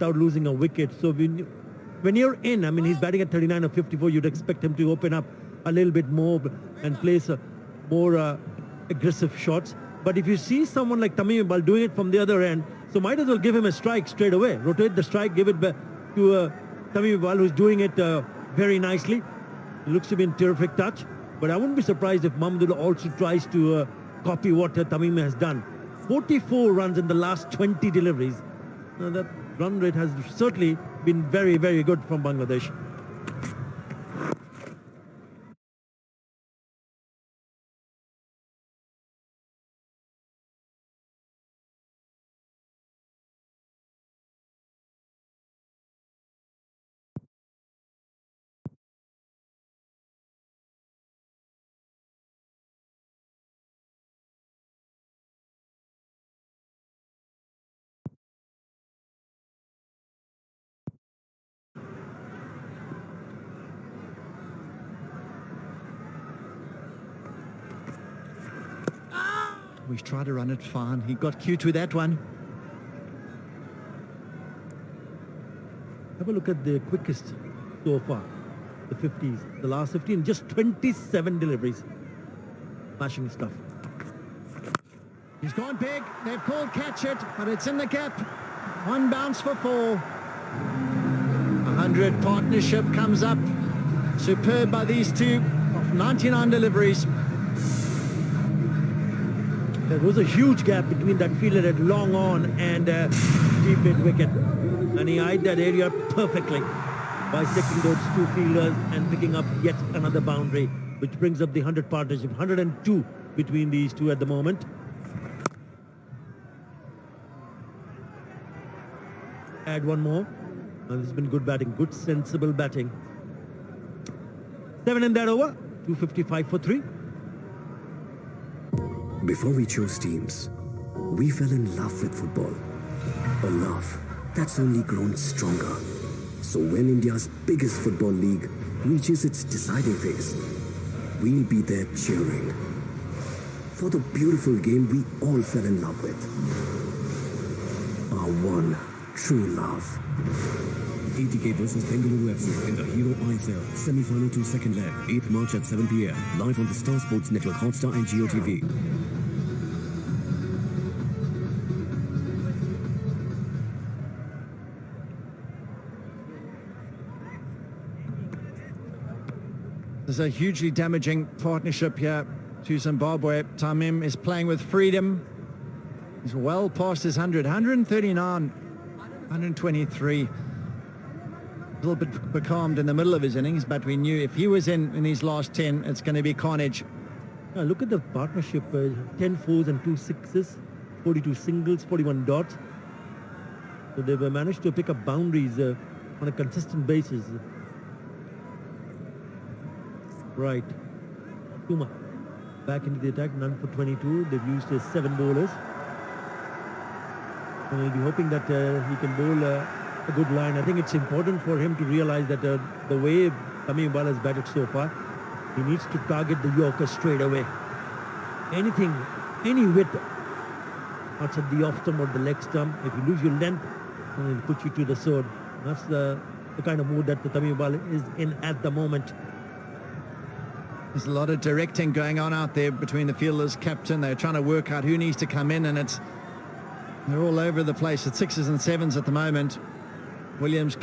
without losing a wicket. So when you're in, I mean, he's batting at 39 or 54, you'd expect him to open up a little bit more and place more aggressive shots. But if you see someone like Tamim Iqbal doing it from the other end, so might as well give him a strike straight away. Rotate the strike, give it back to Tamim Iqbal, who's doing it very nicely. It looks to be in terrific touch. But I wouldn't be surprised if Mahmudullah also tries to copy what Tamim has done. 44 runs in the last 20 deliveries. That run rate has certainly been very, very good from Bangladesh. We tried to run it fine. He got cute with that one. Have a look at the quickest so far. The 50s. The last 15, just 27 deliveries. Smashing stuff. He's gone big. They've called catch it, but it's in the gap. One bounce for 4. 100 partnership comes up. Superb by these two of 99 deliveries. There was a huge gap between that fielder at long on and deep mid wicket. And he eyed that area perfectly by sticking those two fielders and picking up yet another boundary, which brings up the 100 partnership. 102 between these two at the moment. Add one more. And this has been good batting, good sensible batting. 7 in that over. 255 for 3. Before we chose teams, we fell in love with football. A love that's only grown stronger. So when India's biggest football league reaches its deciding phase, we'll be there cheering for the beautiful game we all fell in love with. Our one true love. ATK versus Bengaluru FC in the Hero ISL semi-final to second leg, 8th March at 7 p.m. live on the Star Sports Network, Hotstar and GeoTV. There's a hugely damaging partnership here to Zimbabwe. Tamim is playing with freedom. He's well past his 100, 139, 123. A little bit becalmed in the middle of his innings, but we knew if he was in these last 10, it's going to be carnage. Look at the partnership, 10 fours and 2 sixes, 42 singles, 41 dots. So they've managed to pick up boundaries on a consistent basis. Right. Kuma back into the attack, none for 22. They've used 7 bowlers. And he'll be hoping that he can bowl a good line. I think it's important for him to realize that the way Tamim Iqbal has batted so far, he needs to target the Yorker straight away. Anything, any width outside the off stump or the leg stump, if you lose your length, it'll put you to the sword. That's the kind of mood that the Tamim Iqbal is in at the moment. There's a lot of directing going on out there between the fielders, captain. They're trying to work out who needs to come in, and they're all over the place. It's 6s and 7s at the moment. Williams,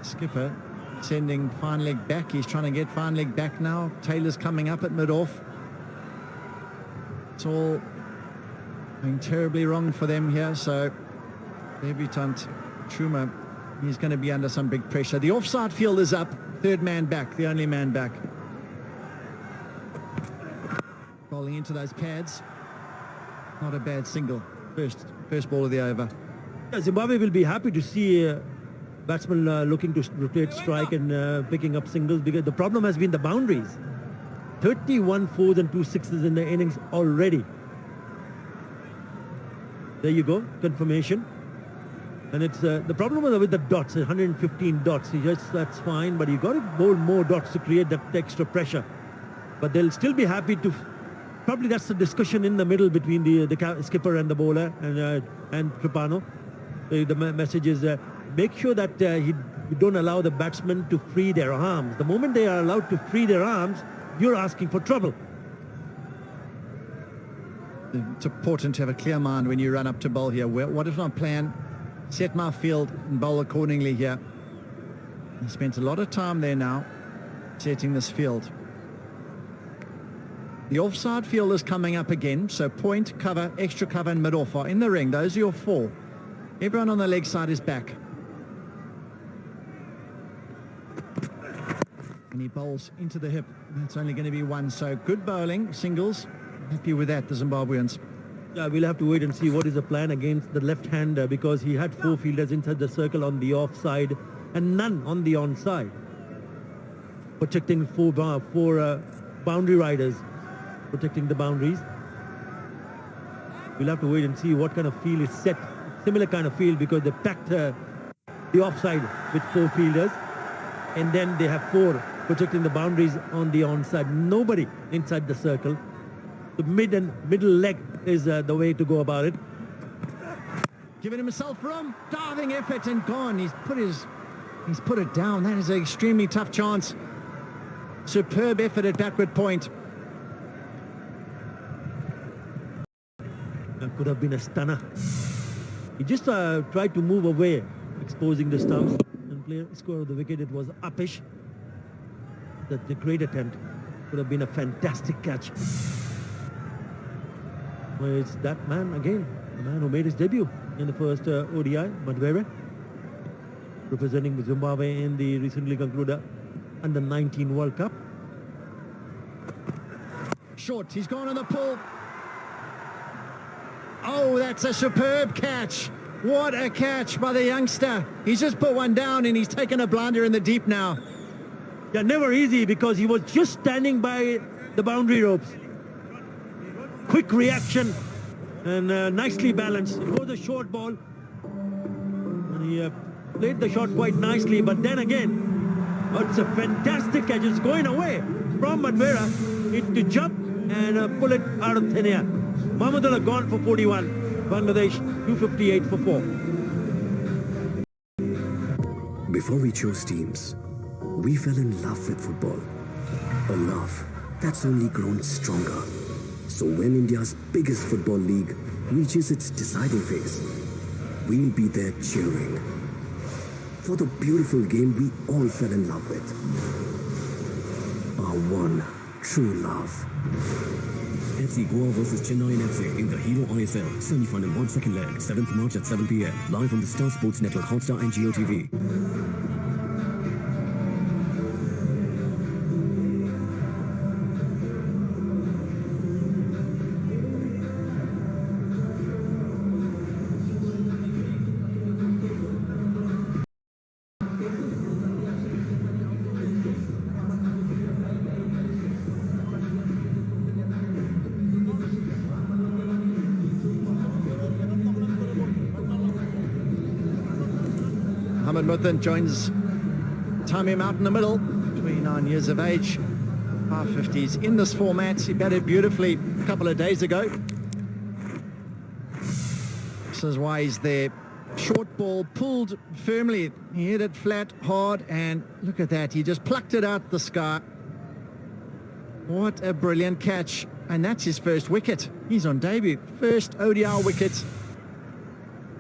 skipper, sending fine leg back. He's trying to get fine leg back now. Taylor's coming up at mid-off. It's all going terribly wrong for them here. So debutant Truma, he's going to be under some big pressure. The offside field is up. Third man back, the only man back. Bowling into those pads. Not a bad single. First ball of the over. Zimbabwe will be happy to see batsmen looking to rotate strike and picking up singles, because the problem has been the boundaries. 31 fours and 2 sixes in the innings already. There you go, confirmation. And it's the problem with the dots, 115 dots. That's fine, but you got to bowl more dots to create that extra pressure. But they'll still be happy to. Probably that's the discussion in the middle between the skipper and the bowler and Tripano. The message is make sure that you don't allow the batsmen to free their arms. The moment they are allowed to free their arms, you're asking for trouble. It's important to have a clear mind when you run up to bowl here. What is my plan? Set my field and bowl accordingly here. He spent a lot of time there now setting this field. The offside field is coming up again, so point, cover, extra cover and mid-off are in the ring. Those are your four. Everyone on the leg side is back. And he bowls into the hip. That's only going to be one, so good bowling, singles. Happy with that, the Zimbabweans. Yeah, we'll have to wait and see what is the plan against the left-hander, because he had four fielders inside the circle on the offside and none on the onside. Protecting four boundary riders, protecting the boundaries. We'll have to wait and see what kind of field is set. Similar kind of field, because they packed the offside with four fielders, and then they have four protecting the boundaries on the onside. Nobody inside the circle. The middle leg is the way to go about it. Giving himself room, diving effort and gone. He's put it down. That is an extremely tough chance. Superb effort at backward point. That could have been a stunner. He just tried to move away, exposing the stumps, and play score of the wicket. It was uppish. That's a great attempt. Could have been a fantastic catch. Well, it's that man again, the man who made his debut in the first ODI, Madwere, representing Zimbabwe in the recently concluded Under-19 World Cup. Short, he's gone on the pull. Oh, that's a superb catch. What a catch by the youngster. He's just put one down and he's taken a blinder in the deep now. Yeah, never easy, because he was just standing by the boundary ropes. Quick reaction and nicely balanced. It was a short ball. And he played the shot quite nicely, but then again, it's a fantastic catch. It's going away from Madwere. It to jump and pull it out of thin air. Mahmudullah gone for 41. Bangladesh 258 for 4. Before we chose teams, we fell in love with football. A love that's only grown stronger. So when India's biggest football league reaches its deciding phase, we'll be there cheering for the beautiful game we all fell in love with. Our one true love. FC Goa versus Chennai FC in the Hero ISL semi-final 1 second leg, 7th March at 7 p.m. live on the Star Sports Network, Hotstar and GeoTV. Mohamed Muthan joins Tamim out in the middle, 29 years of age, 550s in this format. He batted beautifully a couple of days ago. This is why he's there. Short ball pulled firmly. He hit it flat, hard, and look at that. He just plucked it out the sky. What a brilliant catch. And that's his first wicket. He's on debut. First ODI wicket.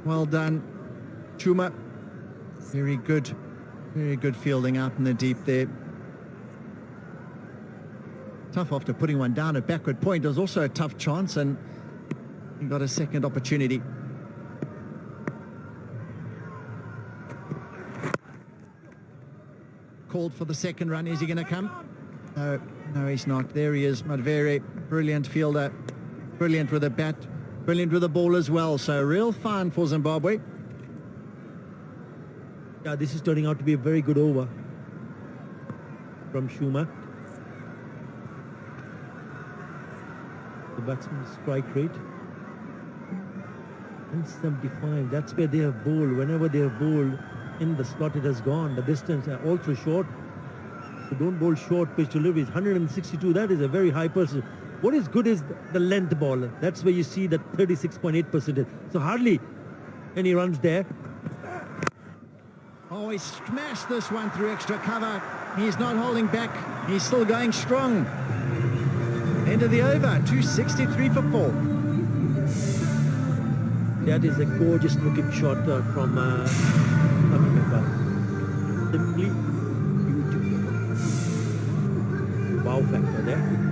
Well done, Chuma. Very good fielding out in the deep there. Tough after putting one down at backward point. It was also a tough chance, and he got a second opportunity. Called for the second run. Is he going to come? No, he's not. There he is, Madwere. Brilliant fielder. Brilliant with a bat. Brilliant with a ball as well. So real fine for Zimbabwe. Yeah, this is turning out to be a very good over from Shuma. The batsman's strike rate 175. That's where they have bowled. Whenever they have bowled in the slot, it has gone. The distance also short. So don't bowl short pitch deliveries. 162. That is a very high percentage. What is good is the length ball. That's where you see that 36.8%. So hardly any runs there. Oh, he smashed this one through extra cover. He's not holding back. He's still going strong. End of the over, 263 for 4. That is a gorgeous looking shot from Tamim Iqbal. Simply beautiful. Wow factor there.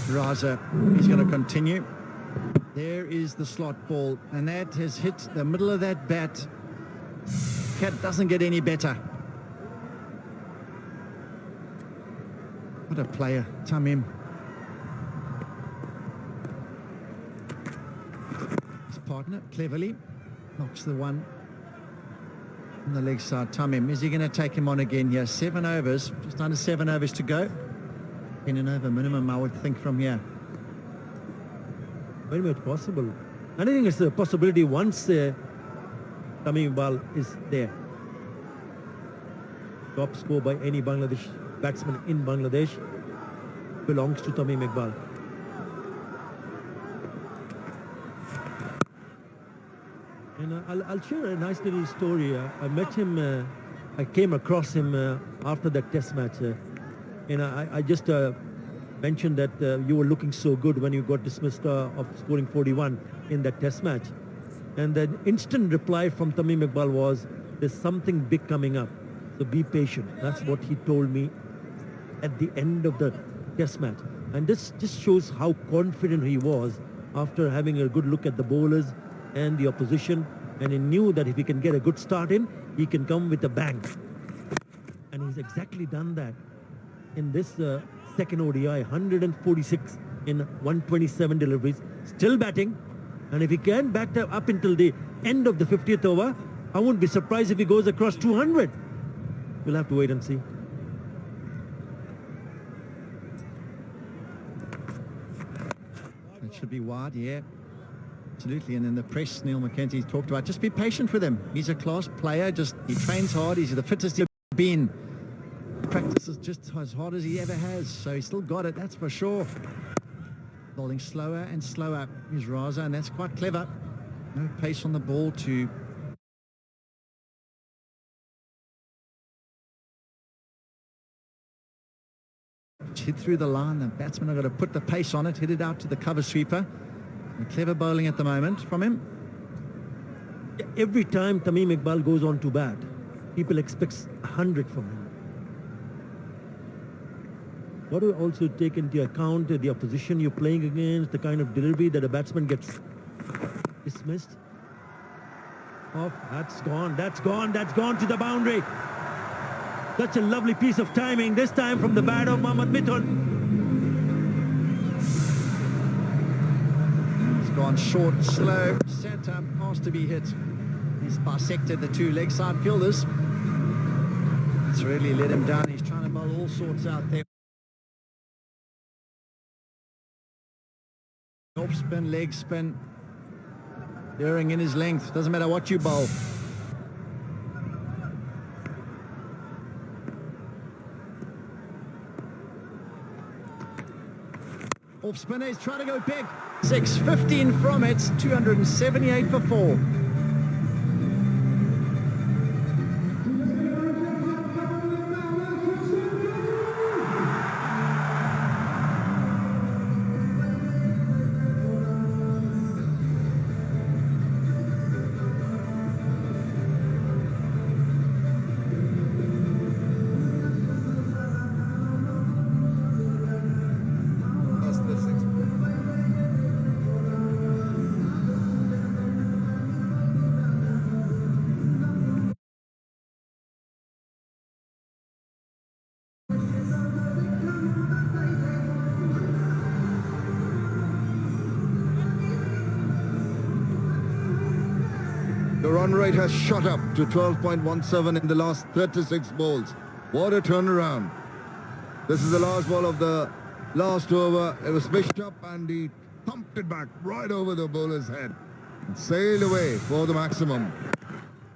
Raza, he's going to continue. There is the slot ball, and that has hit the middle of that bat. Cat doesn't get any better. What a player, Tamim. His partner cleverly knocks the one on the leg side. Tamim, is he going to take him on again here? 7 overs, just under 7 overs to go. In an over minimum, I would think, from here. Very much possible. And I think it's a possibility once Tamim Iqbal is there. Top score by any Bangladesh batsman in Bangladesh belongs to Tamim Iqbal. And I'll share a nice little story. I met him, I came across him after that test match. I just mentioned that you were looking so good when you got dismissed of scoring 41 in that test match. And the instant reply from Tamim Iqbal was, there's something big coming up, so be patient. That's what he told me at the end of the test match. And this just shows how confident he was after having a good look at the bowlers and the opposition. And he knew that if he can get a good start in, he can come with a bang. And he's exactly done that in this second ODI, 146 in 127 deliveries, still batting. And if he can back that up until the end of the 50th over, I wouldn't be surprised if he goes across 200. We'll have to wait and see. It should be wide, yeah. Absolutely. And in the press, Neil McKenzie talked about, just be patient with him. He's a class player. He trains hard. He's the fittest he's been. Practices just as hard as he ever has, so he's still got it, that's for sure. Bowling slower and slower is Raza, and that's quite clever. No pace on the ball to hit through the line. The batsmen are going to put the pace on it, hit it out to the cover sweeper. And clever bowling at the moment from him. Every time Tamim Iqbal goes on to bat, people expect 100 from him. Got to also take into account the opposition you're playing against, the kind of delivery that a batsman gets dismissed. Off, that's gone to the boundary. Such a lovely piece of timing, this time from the bat of Mohammad Mithun. He's gone short, slow, set up, asked to be hit. He's bisected the two leg side fielders. It's really let him down. He's trying to bowl all sorts out there. Off spin, leg spin, bearing in his length. Doesn't matter what you bowl. Off spinner, he's trying to go big. 6-15 from it, 278 for 4. The run rate has shot up to 12.17 in the last 36 balls. What a turnaround. This is the last ball of the last over. It was pitched up and he thumped it back right over the bowler's head and sailed away for the maximum.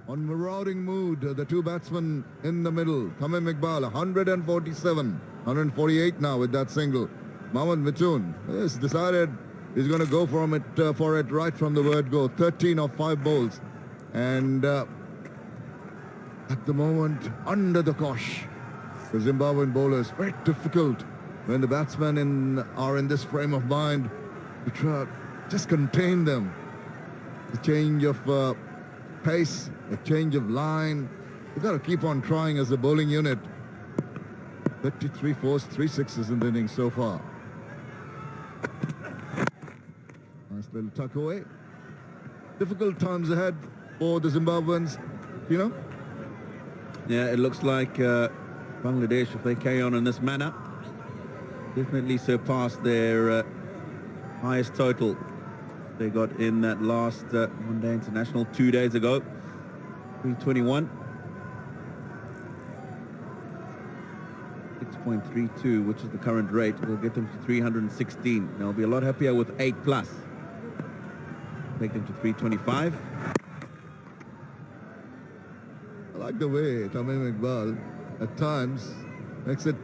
On marauding mood, the two batsmen in the middle. Tamim Iqbal, 147, 148 now with that single. Mohammad Mithun has decided he's going to go for it right from the word go. 13 of 5 bowls. And at the moment, under the cosh, the Zimbabwean bowlers, very difficult when the batsmen are in this frame of mind to try just contain them. The change of pace, a change of line. You've got to keep on trying as a bowling unit. 33 fours, 3 sixes in the innings so far. Nice little tuck away. Difficult times ahead for the Zimbabweans, you know? Yeah, it looks like Bangladesh, if they carry on in this manner, definitely surpass their highest total they got in that last one-day international 2 days ago. 321. 6.32, which is the current rate, will get them to 316. They'll be a lot happier with 8 plus. Take them to 325. I like the way Tamim Iqbal at times makes it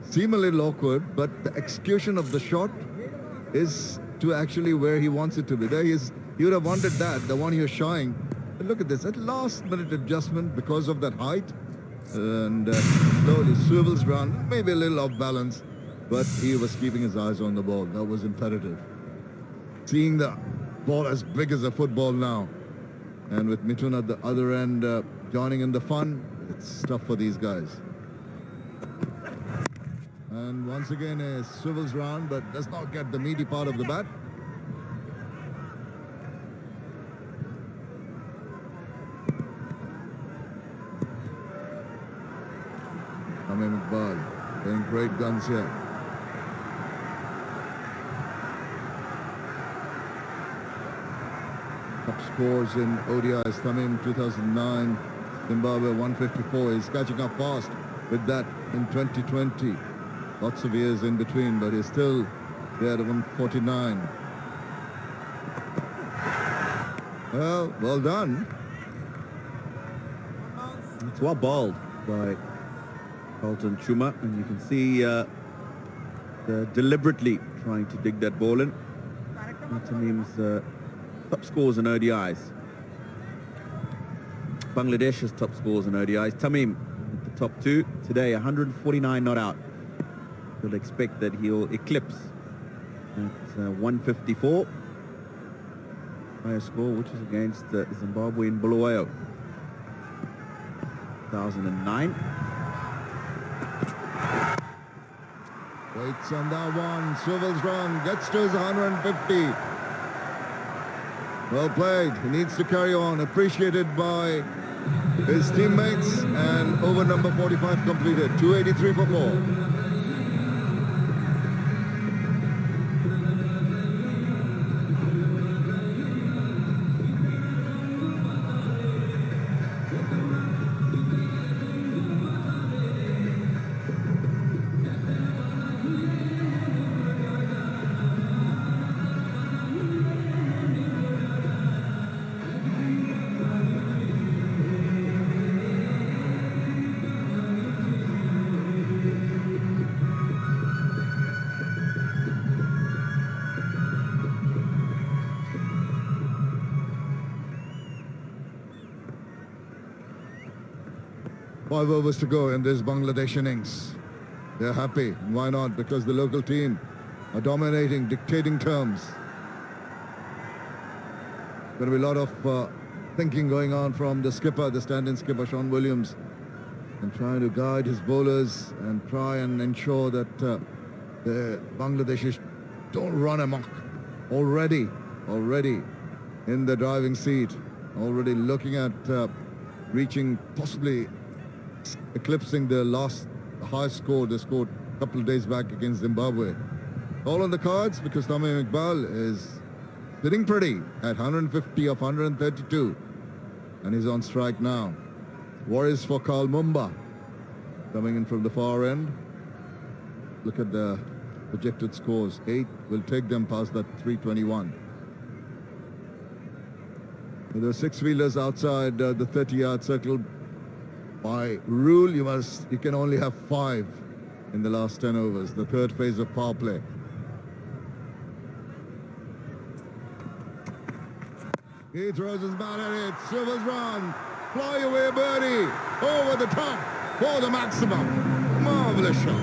seem a little awkward, but the execution of the shot is to actually where he wants it to be. There he is. He would have wanted that, the one he was showing. But look at this, at last minute adjustment because of that height, and slowly swivels round, maybe a little off balance, but he was keeping his eyes on the ball. That was imperative. Seeing the ball as big as a football now, and with Mithun at the other end joining in the fun, it's tough for these guys. And once again, he swivels round, but does not get the meaty part of the bat. Tamim Iqbal playing great guns here. Top scores in ODIs. Tamim 2009, Zimbabwe 154. He's catching up fast with that in 2020. Lots of years in between, but he's still there at 149. Well done. It's well bowled by Carlton Chuma, and you can see deliberately trying to dig that ball in. Tamim's top scores in ODIs. Bangladesh's top scores in ODIs. Tamim at the top 2 today, 149 not out. You'll expect that he'll eclipse at 154. Highest score, which is against Zimbabwe in Bulawayo. 2009. Waits on that one, swivels round, gets to his 150. Well played. He needs to carry on. Appreciated by his teammates, and over number 45 completed. 283 for 4. Five overs to go in this Bangladesh innings. They're happy. Why not? Because the local team are dominating, dictating terms. Going to be a lot of thinking going on from the skipper, the stand-in skipper, Sean Williams, and trying to guide his bowlers and try and ensure that the Bangladeshis don't run amok. Already in the driving seat, already looking at reaching, possibly eclipsing the highest score they scored a couple of days back against Zimbabwe. All on the cards because Tamim Iqbal is sitting pretty at 150 of 132. And he's on strike now. Worries for Karl Mumba coming in from the far end. Look at the projected scores. 8 will take them past that 321. There are 6 wheelers outside the 30-yard circle. By rule, you can only have 5 in the last 10 overs, the third phase of power play. He throws his bat at it, swivels round, fly away birdie, over the top for the maximum. Marvelous shot.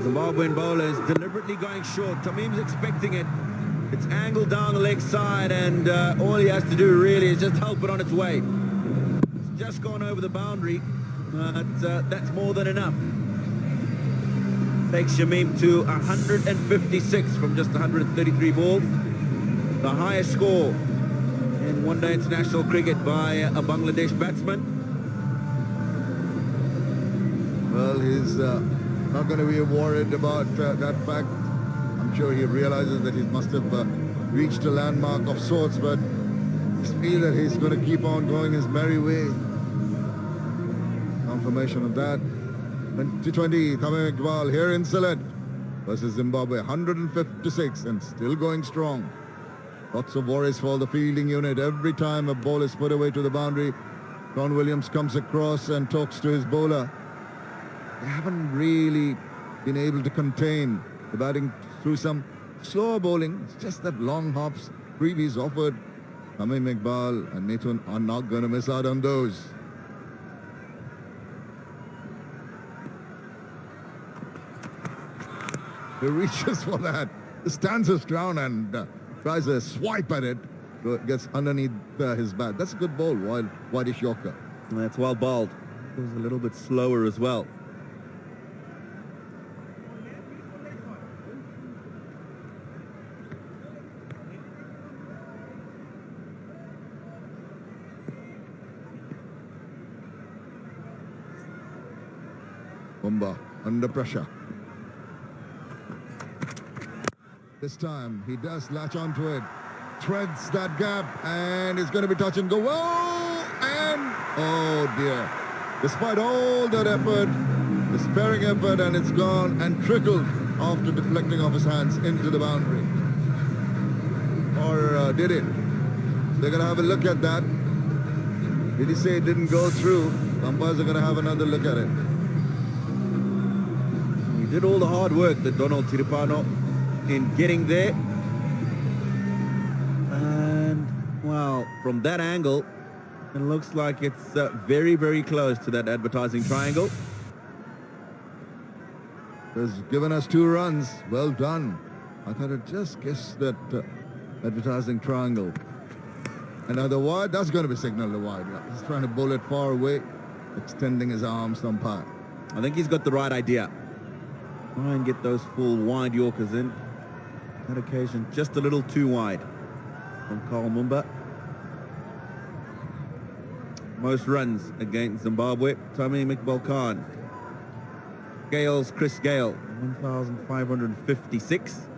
Zimbabwean bowlers deliberately going short. Tamim's expecting it. It's angled down the leg side, and all he has to do really is just help it on its way. It's just gone over the boundary, but that's more than enough. Takes Shamim to 156 from just 133 balls. The highest score in one-day international cricket by a Bangladesh batsman. Well, he's not going to be worried about that fact. I'm sure he realizes that he must have reached a landmark of sorts, but I just feel that he's going to keep on going his merry way. Confirmation of that. 2020, Tamim Iqbal here in Sylhet versus Zimbabwe, 156 and still going strong. Lots of worries for the fielding unit. Every time a ball is put away to the boundary, Ron Williams comes across and talks to his bowler. They haven't really been able to contain the batting through some slower bowling. It's just that long hops, freebies offered. Tamim Iqbal and Mithun are not going to miss out on those. He reaches for that, stands his ground and tries a swipe at it. Gets underneath his bat. That's a good ball, wide-ish Yorker. And that's well bowled. It was a little bit slower as well. Mumba under pressure. This time he does latch onto it, threads that gap, and it's going to be touch and go. Whoa! And oh dear! Despite all that effort, the sparing effort, and it's gone and trickled after deflecting off his hands into the boundary. Or did it? They're going to have a look at that. Did he say it didn't go through? Umpires are going to have another look at it. He did all the hard work that Donald Tiripano in getting there, and well, from that angle it looks like it's very, very close to that advertising triangle. Has given us 2 runs. Well done. I thought it just guessed that advertising triangle. Another wide. That's going to be signaled a wide. He's trying to bowl it far away, extending his arms umpire. I think he's got the right idea. Try and get those full wide Yorkers in. That occasion just a little too wide from Karl Mumba. Most runs against Zimbabwe, Tamim Iqbal Khan. Gale's Chris Gale, 1,556.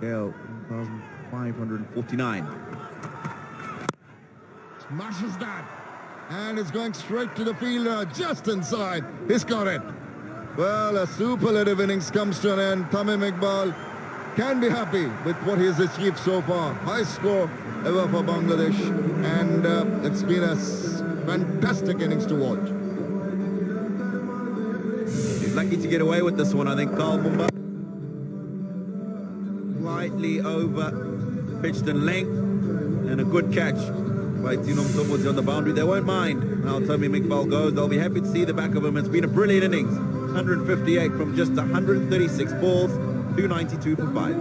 Gale, 1,549. Smashes that. And it's going straight to the fielder, just inside. He's got it. Well, a superlative innings comes to an end. Tamim Iqbal can be happy with what he has achieved so far. High score ever for Bangladesh, and it's been a fantastic innings to watch. He's lucky to get away with this one, I think. Karl Mumba slightly over pitched in length, and a good catch by Tino Mtombozi on the boundary. They won't mind how Tamim Iqbal goes. They'll be happy to see the back of him. It's been a brilliant innings. 158 from just 136 balls, 292 for 5.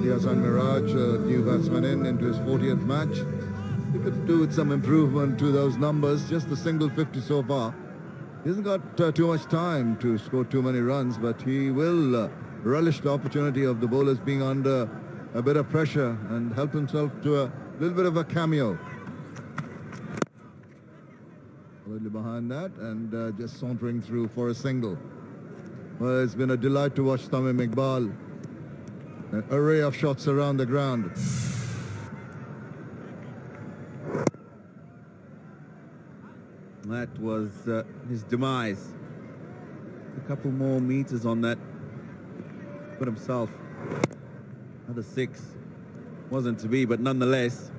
Hasan Miraj, new batsman into his 40th match. He could do with some improvement to those numbers. Just the single 50 so far. He hasn't got too much time to score too many runs, but he will relish the opportunity of the bowlers being under a bit of pressure and help himself to a little bit of a cameo. A little behind that and just sauntering through for a single. Well, it's been a delight to watch Tamim Iqbal. An array of shots around the ground. That was his demise. A couple more meters on that. Put himself. Another 6. Wasn't to be, but nonetheless,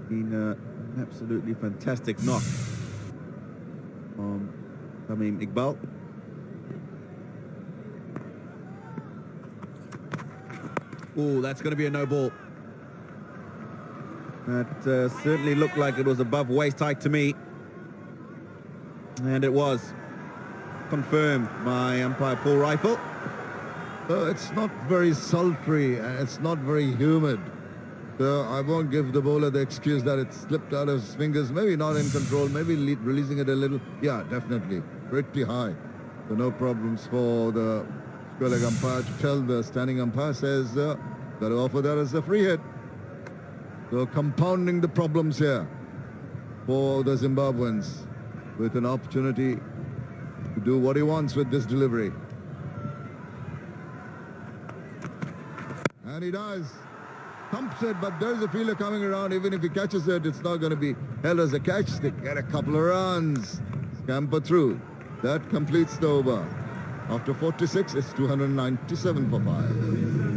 been an absolutely fantastic knock from Tamim Iqbal. Oh, that's going to be a no ball. That certainly looked like it was above waist height to me. And it was confirmed by umpire Paul Rifle. It's not very sultry and it's not very humid. So I won't give the bowler the excuse that it slipped out of his fingers. Maybe not in control, maybe releasing it a little. Yeah, definitely. Pretty high. So no problems for the square leg umpire to tell the standing umpire, says, got to offer that as a free hit. So compounding the problems here for the Zimbabweans with an opportunity to do what he wants with this delivery. And he does. Thumps it, but there's a fielder coming around. Even if he catches it, it's not going to be held as a catch. They get a couple of runs. Scamper through. That completes the over. After 46, it's 297 for 5.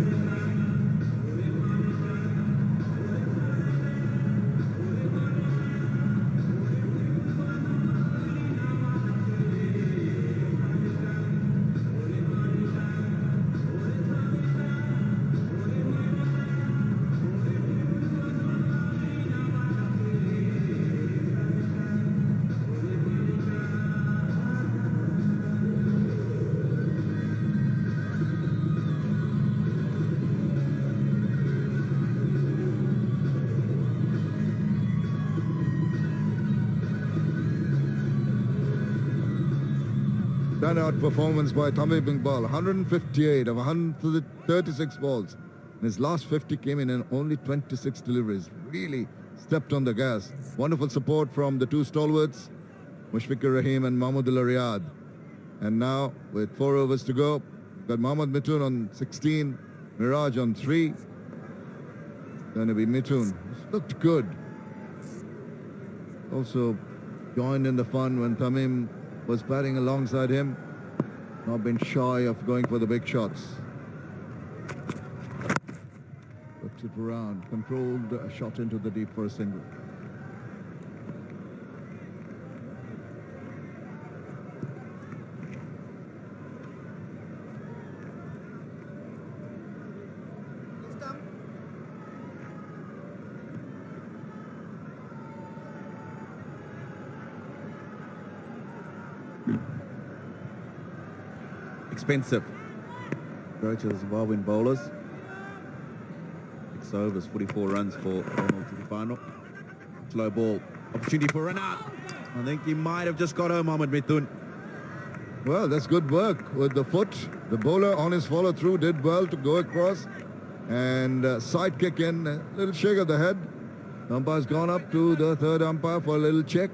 Standout performance by Tamim Iqbal. 158 of 136 balls. And his last 50 came in only 26 deliveries. Really stepped on the gas. Wonderful support from the two stalwarts, Mushfiqur Rahim and Mahmudullah Riyad. And now, with 4 overs to go, got Mohammad Mithun on 16, Miraj on 3. Going to be Mithun. Looked good. Also joined in the fun when Tamim was batting alongside him. Not been shy of going for the big shots. Puts it around. Controlled a shot into the deep for a single. Expensive. Go to the Zimbabwean bowlers. 6 overs, 44 runs for Donald to the final. Slow ball. Opportunity for run out. I think he might have just got home, Mohammad Mithun. Well, that's good work with the foot. The bowler on his follow through did well to go across and side kick in. A little shake of the head. The umpire's gone up to the third umpire for a little check.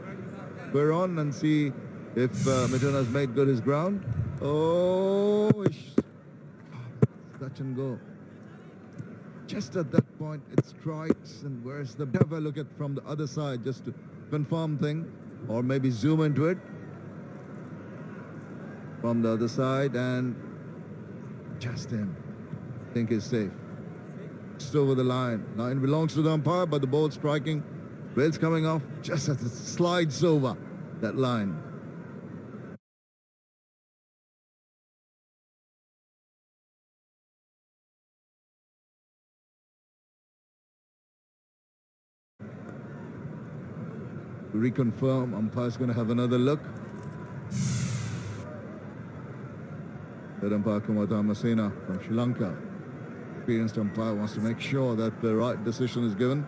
We're on and see if Mithun has made good his ground. Oh, touch and go. Just at that point, it strikes, and where's the... Have a look at from the other side just to confirm thing, or maybe zoom into it from the other side, and just him. I think is safe. Just over the line. Line belongs to the umpire, but the ball striking. Rails coming off just as it slides over that line. Reconfirm, umpire's going to have another look. Third umpire Kumar Masena from Sri Lanka. experienced umpire wants to make sure that the right decision is given.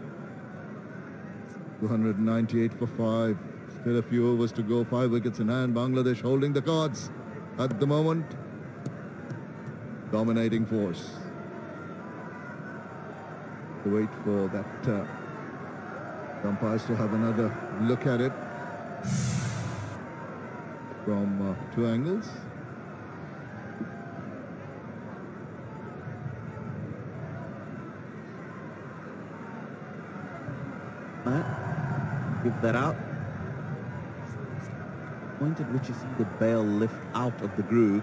298 for 5. Still a few overs to go. 5 wickets in hand. Bangladesh holding the cards at the moment. Dominating force. To wait for that the umpires to have another look at it from 2 angles. Give that out. Point at which you see the bail lift out of the groove.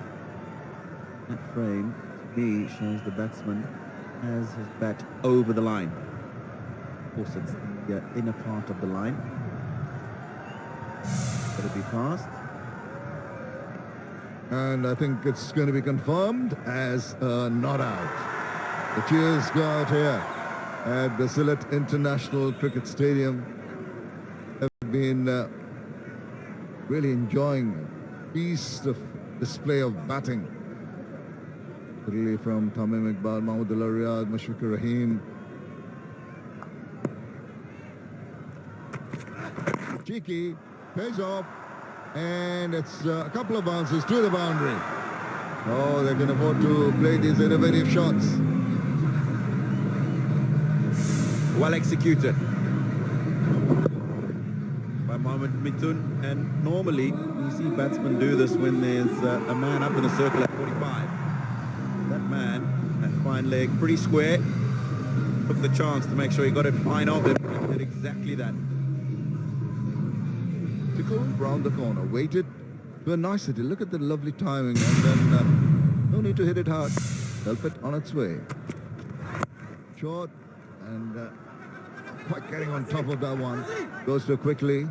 That frame, to me, shows the batsman has his bat over the line. Of course, it's the inner part of the line. It'll be fast. And I think it's going to be confirmed as a not out. The cheers go out here at the Sylhet International Cricket Stadium. Have been really enjoying a piece of display of batting. Particularly from Tamim Iqbal, Mahmudullah Riyad, Mashfiqur Rahim. Cheeky, pays off, and it's a couple of bounces to the boundary. Oh, they can afford to play these innovative shots. Well executed by Mohammad Mithun, and normally you see batsmen do this when there's a man up in the circle at 45. That man, that fine leg, pretty square, took the chance to make sure he got it fine off him. He did exactly that. To go round the corner, waited to a nicety. Look at the lovely timing, and then no need to hit it hard. Help it on its way. Short, and quite getting on top of that one. Goes too quickly.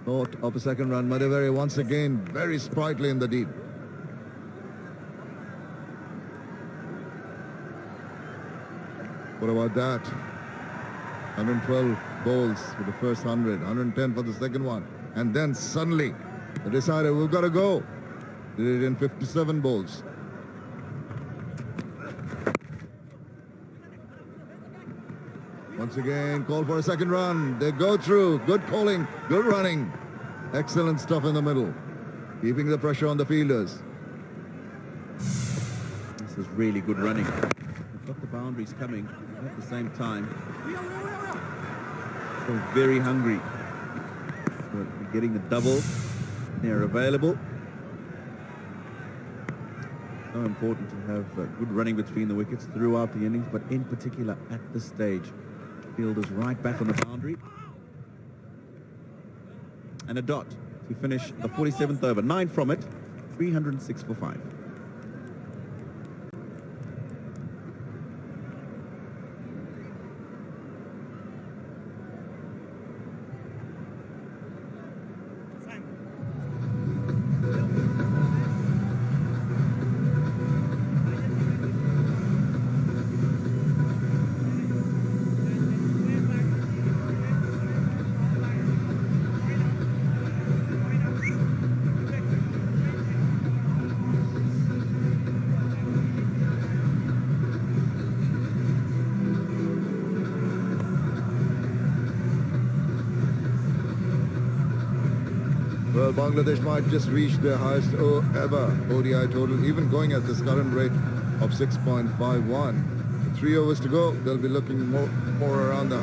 Thought of a second run. Madhaveri once again very sprightly in the deep. What about that? 112 bowls for the first 100, 110 for the second one. And then suddenly they decided we've got to go. Did it in 57 bowls. Once again, call for a second run. They go through. Good calling, good running. Excellent stuff in the middle. Keeping the pressure on the fielders. This is really good running. They've got the boundaries coming at the same time. So very hungry. So getting the double. They're available. So important to have good running between the wickets throughout the innings, but in particular at this stage. Fielders right back on the boundary. And a dot to finish the 47th over. 9 from it, 306 for 5. Well, Bangladesh might just reach their highest ever ODI total, even going at this current rate of 6.51. 3 overs to go. They'll be looking more around the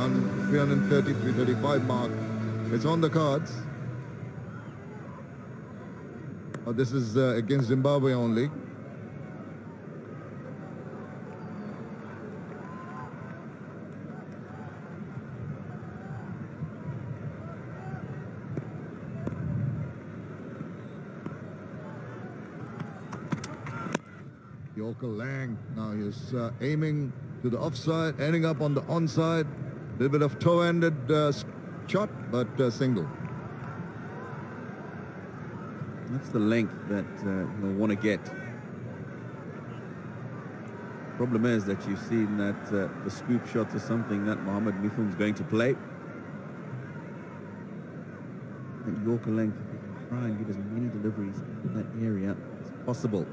330, 335 mark. It's on the cards. This is against Zimbabwe only. Yorker Lang, now he's aiming to the offside, ending up on the onside. A little bit of toe-ended shot, but single. That's the length that you'll want to get. Problem is that you've seen that the scoop shots are something that Mohammad Mithun's going to play. And Yorker length, if you can try and get as many deliveries in that area as possible.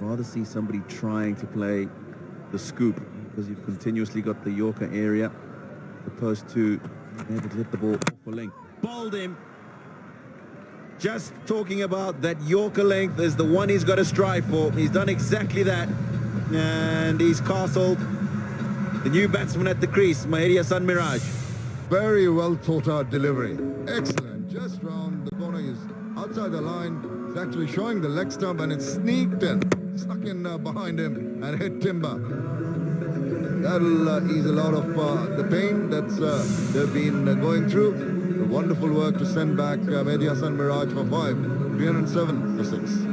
rather see somebody trying to play the scoop, because you've continuously got the Yorker area, opposed to being able to hit the ball off a length. Bowled him. Just talking about that Yorker length is the one he's got to strive for. He's done exactly that. And he's castled the new batsman at the crease, Mahadia Sun Mirage. Very well thought out delivery. Excellent. Just round the corner. He's outside the line. He's actually showing the leg stump and it sneaked in. Snuck in behind him and hit timber. That'll ease a lot of the pain that's they've been going through. The wonderful work to send back Mahadia Sun Mirage for 5. 307 for 6.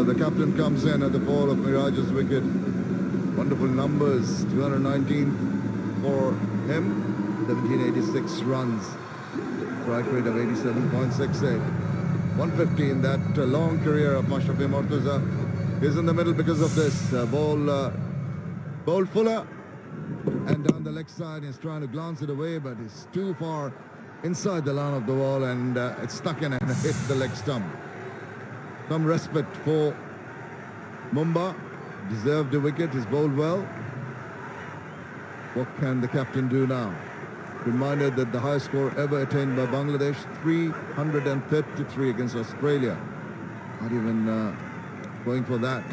The captain comes in at the fall of Mirage's wicket. Wonderful numbers, 219 for him, 1786 runs, strike rate of 87.68. 150 in that long career of Mashrafi Mortaza is in the middle because of this. Bowl Fuller, and down the leg side he's trying to glance it away, but it's too far inside the line of the wall, and it's stuck in and hit the leg stump. Some respite for Mumba. Deserved the wicket. He's bowled well. What can the captain do now? Reminded that the highest score ever attained by Bangladesh, 333 against Australia. Not even going for that.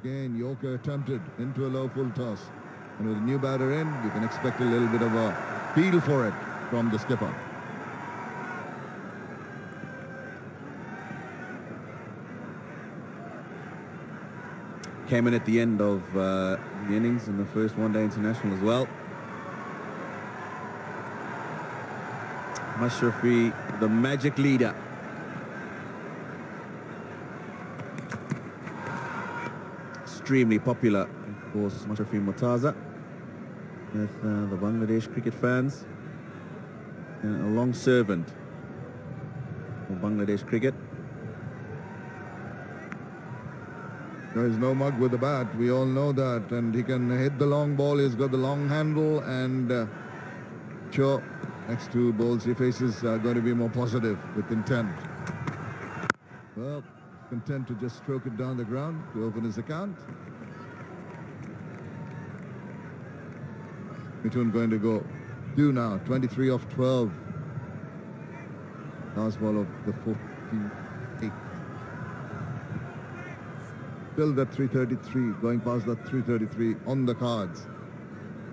Again, Yorker attempted into a low full toss. And with a new batter in, you can expect a little bit of a feel for it from the skipper. Came in at the end of the innings in the first one-day international as well. Mashrafi, the magic leader. Extremely popular, of course, Mashrafi Mortaza with the Bangladesh cricket fans. And a long servant for Bangladesh cricket. There is no mug with the bat, we all know that, and he can hit the long ball. He's got the long handle, and sure, next two balls he faces are going to be more positive with intent. Well, content to just stroke it down the ground to open his account. Mithun going to go 2 now, 23 off 12. Last ball of the 48th. Still that 333, going past that 333 on the cards.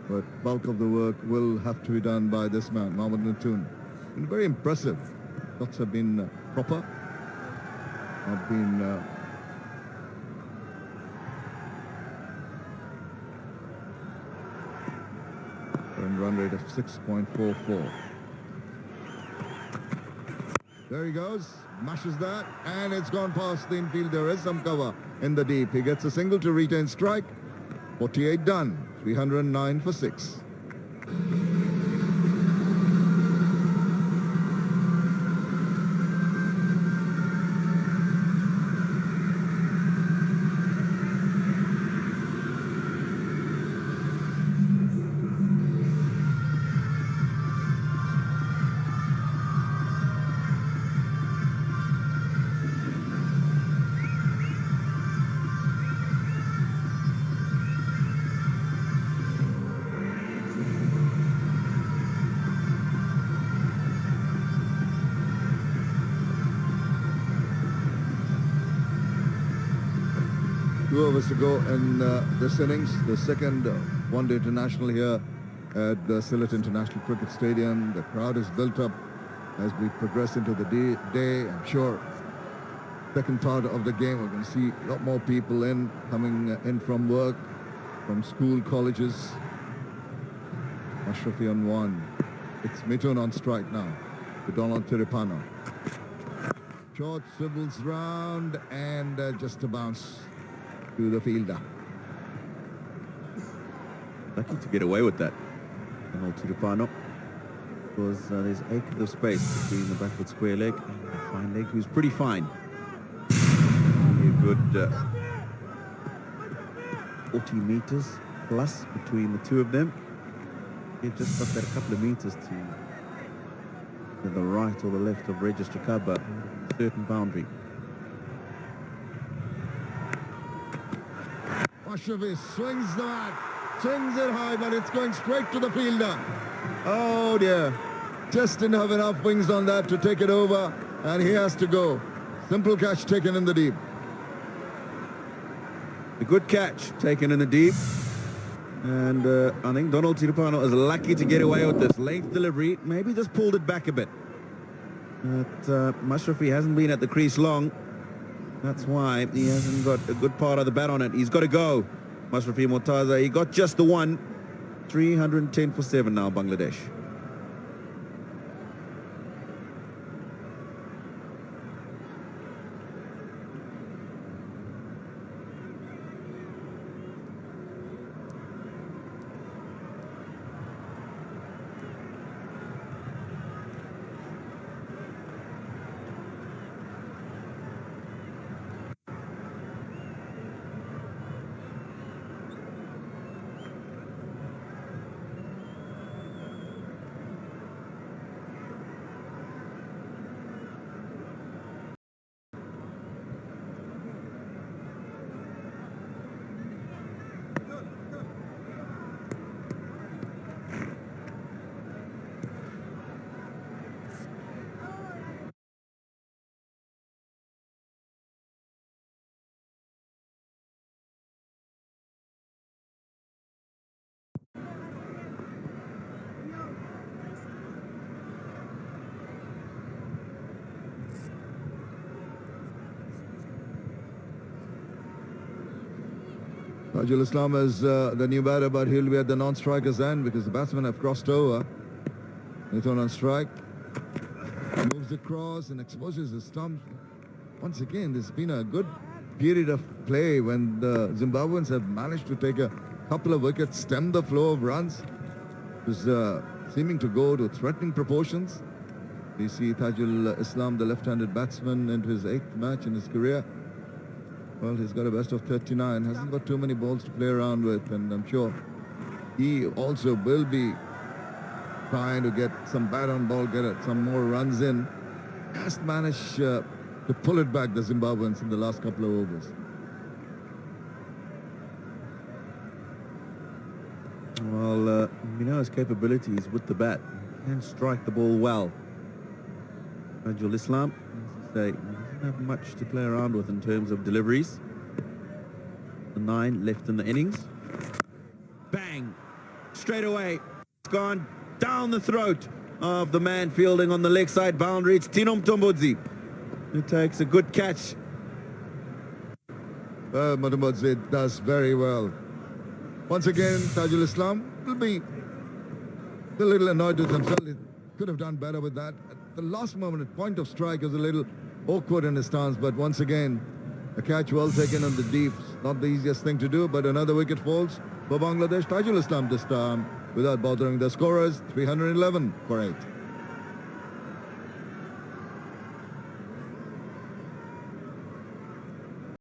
But bulk of the work will have to be done by this man, Mohammad Mithun. And very impressive. Shots have been proper. Have been run rate of 6.44. There he goes, mashes that, and it's gone past the infield. There is some cover in the deep. He gets a single to retain strike. 48 done, 309 for 6. overs to go in this innings. The second one-day international here at the Sylhet International Cricket Stadium. The crowd is built up as we progress into the day. I'm sure second part of the game we're going to see a lot more people coming in from work, from school, colleges. Ashrafi on one. It's Mithun on strike now to Donald Tiripano. Short swivels round and just a bounce to the fielder. Lucky to get away with that. Donald Tiripano. Because there's acres of space between the backward square leg and the fine leg, who's pretty fine. A good 40 meters plus between the two of them. He just got that a couple of meters to the right or the left of Regis to cover a certain boundary. Ashrafi swings the bat, swings it high, but it's going straight to the fielder. Oh dear, just didn't have enough wings on that to take it over, and he has to go. Simple catch taken in the deep. A good catch taken in the deep. And I think Donald Tiripano is lucky to get away with this length delivery. Maybe just pulled it back a bit. But Mashrafi hasn't been at the crease long. That's why he hasn't got a good part of the bat on it. He's got to go. Mashrafi Mortaza, he got just the one. 310 for 7 now, Bangladesh. Tajul Islam is the new batter, but he'll be at the non-striker's end because the batsmen have crossed over. Mithun on strike. Moves across and exposes the stump. Once again, there's been a good period of play when the Zimbabweans have managed to take a couple of wickets, stem the flow of runs. It was seeming to go to threatening proportions. We see Tajul Islam, the left-handed batsman, into his 8th match in his career. Well, he's got a best of 39, hasn't got too many balls to play around with, and I'm sure he also will be trying to get some bat on ball, get some more runs in. Just managed to pull it back, the Zimbabweans, in the last couple of overs. Well, we know his capabilities with the bat. He can strike the ball well. Tajul Islam, as I say, he doesn't have much to play around with in terms of deliveries. The 9 left in the innings. Bang! Straight away. It's gone down the throat of the man fielding on the leg side boundary. It's Tino Mtombodzi, who takes a good catch. Well, Mtombodzi does very well. Once again, Tajul Islam will be a little annoyed with himself. He could have done better with that. At the last moment, at point of strike, was a little awkward in his stance, but once again, a catch well taken on the deep. Not the easiest thing to do, but another wicket falls for Bangladesh. Tajul Islam this time without bothering the scorers. 311 for 8.